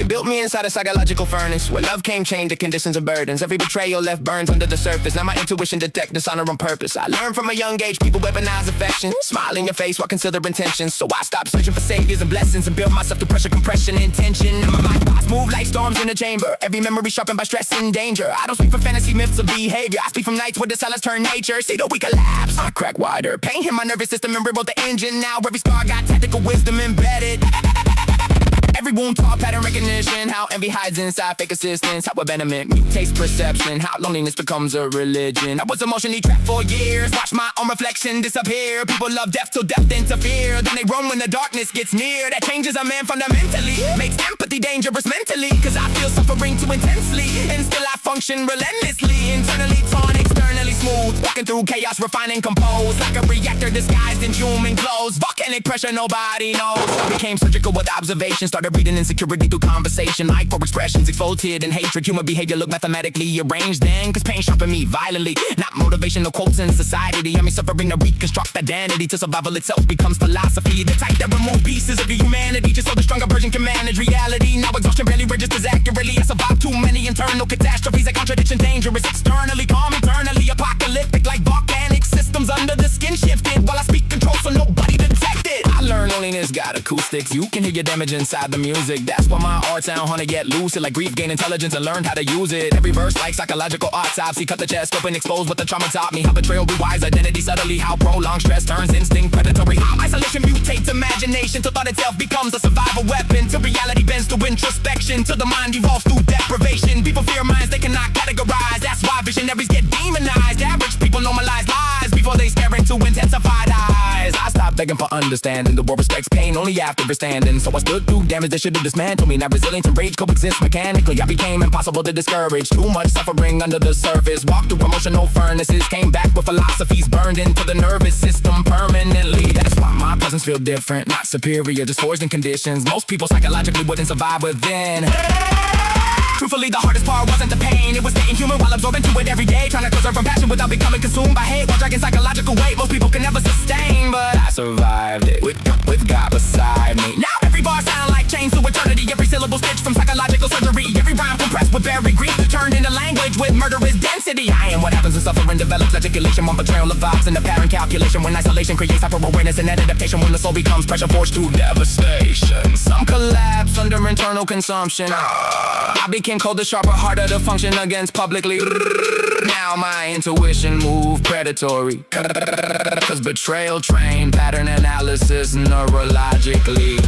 They built me inside a psychological furnace where love came chained to conditions and burdens. Every betrayal left burns under the surface. Now my intuition detects dishonor on purpose. I learned from a young age people weaponize affection, smile in your face while consider intentions. So I stopped searching for saviors and blessings and built myself through pressure, compression, and tension. And my mind thoughts move like storms in a chamber. Every memory sharpened by stress and danger. I don't speak from fantasy myths of behavior. I speak from nights where the silence turned nature. See the we collapse, I crack wider. Pain hit my nervous system and rebuilt the engine. Now every scar got tactical wisdom embedded. Every wound taught pattern recognition. How envy hides inside fake assistance. How abandonment mutates perception. How loneliness becomes a religion. I was emotionally trapped for years. Watch my own reflection disappear. People love death till death interfere. Then they run when the darkness gets near. That changes a man fundamentally. Makes empathy dangerous mentally. Cause I feel suffering too intensely. And still I function relentlessly. Internally torn, externally smooth. Walking through chaos, refining, composed. Like a reactor disguised in human clothes. Volcanic pressure nobody knows. I became surgical with observation. Started reading insecurity through conversation. Micro expressions exposed hidden hatred. Human behavior look mathematically arranged then. Cause pain sharpened me violently. Not motivational quotes in society. I mean suffering to reconstruct identity. To survival itself becomes philosophy. The type that remove pieces of your humanity. Just so the stronger version can manage reality. Now exhaustion barely registers accurately. I survived too many internal catastrophes. Like contradiction dangerous. Externally calm, internally apocalyptic. Like volcanic systems under the skin shifted. While I speak control so nobody detect it. I learned loneliness got acoustics. You can hear your damage inside the music. That's why my art sound honey get lucid. Like grief gain intelligence and learned how to use it. Every verse like psychological autopsy. Cut the chest open, expose what the trauma taught me. How betrayal rewires identity subtly. How prolonged stress turns instinct predatory. How isolation mutates imagination. Till thought itself becomes a survival weapon. Till reality bends to introspection. Till the mind evolves through deprivation. People fear minds they cannot categorize. That's why visionaries get demonized. Average people normalize lies before they stare into intensified eyes. I stopped begging for understanding. The world respects pain only after it's standing. So I stood through damage that should have dismantled me. Now resilience and rage coexist mechanically. I became impossible to discourage. Too much suffering under the surface. Walked through emotional furnaces. Came back with philosophies burned into the nervous system permanently. That's why my presence feel different. Not superior, just forged in conditions most people psychologically wouldn't survive within. Truthfully, the hardest part wasn't the pain. It was staying human while absorbing to it every day. Trying to conserve from passion without becoming consumed by hate. While dragging psychological weight most people can never sustain. But I survived it with God beside me. Now every bar sound like chains to eternity. Every syllable stitched from psychological surgery. Every rhyme compressed with buried grief. Turned into language with murderous density. I am what happens when suffering develops articulation. One betrayal of vibes and apparent calculation. When isolation creates hyper-awareness and adaptation. When the soul becomes pressure forced through devastation. Some collapse under internal consumption. I became colder, sharper, harder to function against publicly. Now my intuition move predatory. Cause betrayal trained pattern analysis neurologically.